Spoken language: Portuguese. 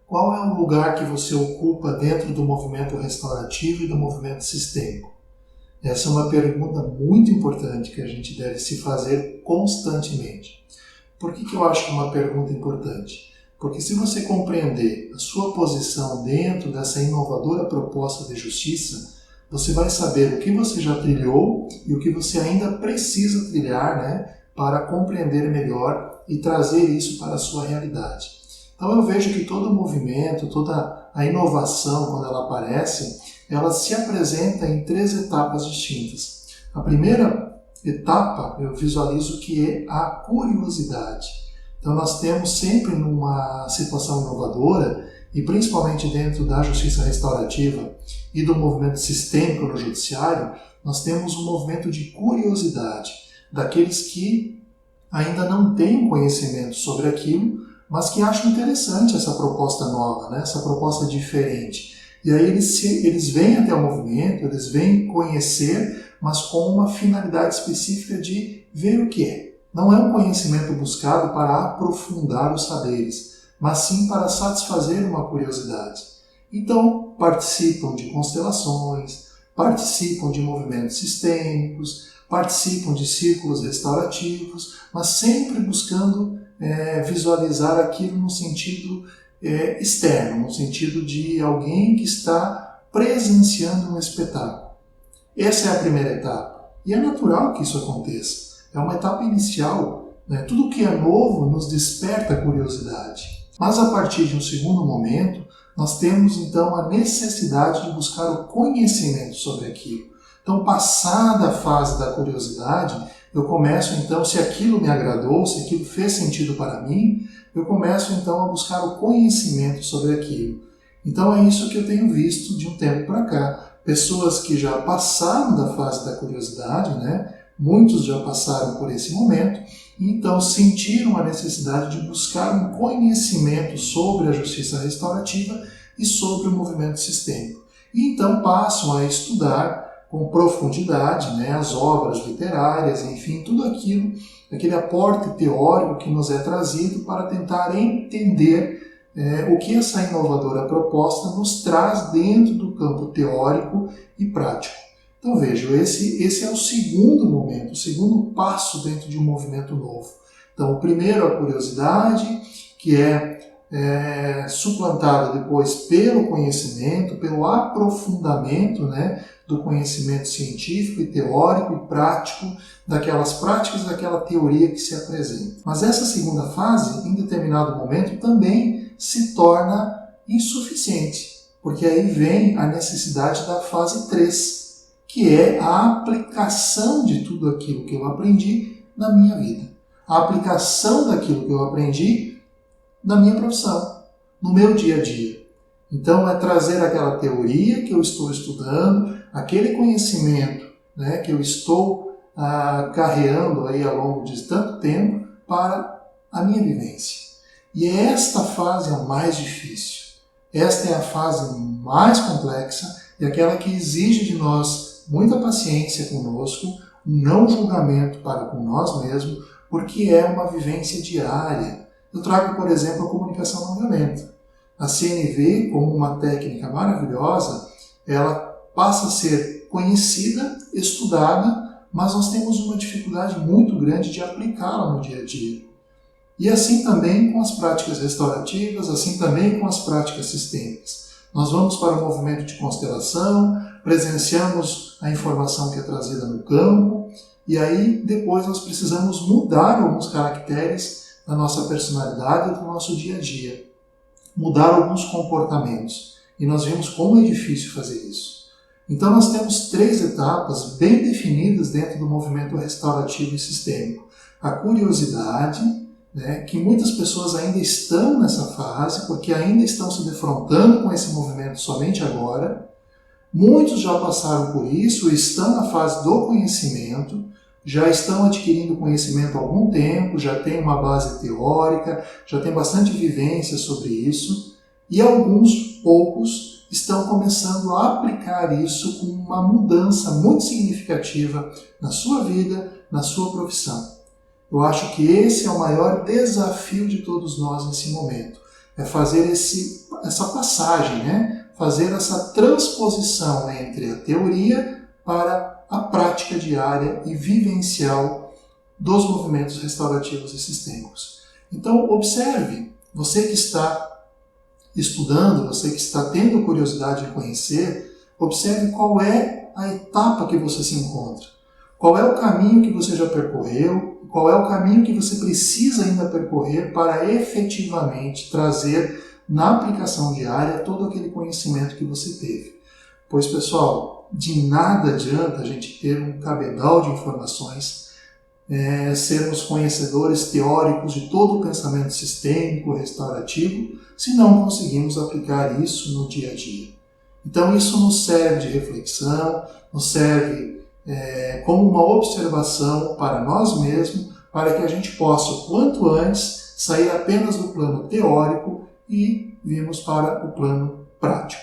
qual é o lugar que você ocupa dentro do movimento restaurativo e do movimento sistêmico? Essa é uma pergunta muito importante que a gente deve se fazer constantemente. Por que eu acho que é uma pergunta importante? Porque se você compreender a sua posição dentro dessa inovadora proposta de justiça, você vai saber o que você já trilhou e o que você ainda precisa trilhar, né, para compreender melhor e trazer isso para a sua realidade. Então eu vejo que todo movimento, toda a inovação, quando ela aparece, ela se apresenta em 3 etapas distintas. A primeira etapa eu visualizo que é a curiosidade. Então nós temos sempre numa situação inovadora, e principalmente dentro da justiça restaurativa e do movimento sistêmico no judiciário, nós temos um movimento de curiosidade, daqueles que ainda não têm conhecimento sobre aquilo, mas que acham interessante essa proposta nova, né? Essa proposta diferente. E aí eles vêm até o movimento, eles vêm conhecer, mas com uma finalidade específica de ver o que é. Não é um conhecimento buscado para aprofundar os saberes, mas sim para satisfazer uma curiosidade. Então, participam de constelações, participam de movimentos sistêmicos, participam de círculos restaurativos, mas sempre buscando visualizar aquilo no sentido externo, no sentido de alguém que está presenciando um espetáculo. Essa é a primeira etapa. E é natural que isso aconteça. É uma etapa inicial. Né? Tudo que é novo nos desperta curiosidade. Mas a partir de um segundo momento, nós temos então a necessidade de buscar o conhecimento sobre aquilo. Então, passada a fase da curiosidade, eu começo então, se aquilo me agradou, se aquilo fez sentido para mim, eu começo então a buscar o conhecimento sobre aquilo. Então é isso que eu tenho visto de um tempo para cá. Pessoas que já passaram da fase da curiosidade, né? Muitos já passaram por esse momento, e então sentiram a necessidade de buscar um conhecimento sobre a justiça restaurativa e sobre o movimento sistêmico. E então passam a estudar com profundidade, né, as obras literárias, enfim, tudo aquilo, aquele aporte teórico que nos é trazido para tentar entender o que essa inovadora proposta nos traz dentro do campo teórico e prático. Então vejam, esse é o segundo momento, o segundo passo dentro de um movimento novo. Então o primeiro, a curiosidade, que é suplantada depois pelo conhecimento, pelo aprofundamento, né, do conhecimento científico e teórico e prático, daquelas práticas, daquela teoria que se apresenta. Mas essa segunda fase, em determinado momento, também se torna insuficiente, porque aí vem a necessidade da fase 3, que é a aplicação de tudo aquilo que eu aprendi na minha vida. A aplicação daquilo que eu aprendi na minha profissão, no meu dia a dia. Então é trazer aquela teoria que eu estou estudando, aquele conhecimento, né, que eu estou carreando aí ao longo de tanto tempo para a minha vivência. E esta fase é a mais difícil. Esta é a fase mais complexa e aquela que exige de nós muita paciência conosco, um não julgamento para com nós mesmos, porque é uma vivência diária. Eu trago, por exemplo, a comunicação não violenta. A CNV, como uma técnica maravilhosa, ela passa a ser conhecida, estudada, mas nós temos uma dificuldade muito grande de aplicá-la no dia a dia. E assim também com as práticas restaurativas, assim também com as práticas sistêmicas. Nós vamos para o movimento de constelação, presenciamos a informação que é trazida no campo, e aí depois nós precisamos mudar alguns caracteres da nossa personalidade e do nosso dia a dia. Mudar alguns comportamentos. E nós vimos como é difícil fazer isso. Então nós temos 3 etapas bem definidas dentro do movimento restaurativo e sistêmico. A curiosidade, né, que muitas pessoas ainda estão nessa fase, porque ainda estão se defrontando com esse movimento somente agora. Muitos já passaram por isso, estão na fase do conhecimento, já estão adquirindo conhecimento há algum tempo, já tem uma base teórica, já tem bastante vivência sobre isso, e alguns poucos estão começando a aplicar isso com uma mudança muito significativa na sua vida, na sua profissão. Eu acho que esse é o maior desafio de todos nós nesse momento, é fazer essa passagem, né? Fazer essa transposição entre a teoria para a prática diária e vivencial dos movimentos restaurativos e sistêmicos. Então, observe, você que está estudando, você que está tendo curiosidade de conhecer, observe qual é a etapa que você se encontra. Qual é o caminho que você já percorreu, qual é o caminho que você precisa ainda percorrer para efetivamente trazer na aplicação diária todo aquele conhecimento que você teve. Pois, pessoal, de nada adianta a gente ter um cabedal de informações, sermos conhecedores teóricos de todo o pensamento sistêmico, restaurativo, se não conseguimos aplicar isso no dia a dia. Então isso nos serve de reflexão, nos serve como uma observação para nós mesmos, para que a gente possa, quanto antes, sair apenas do plano teórico e virmos para o plano prático.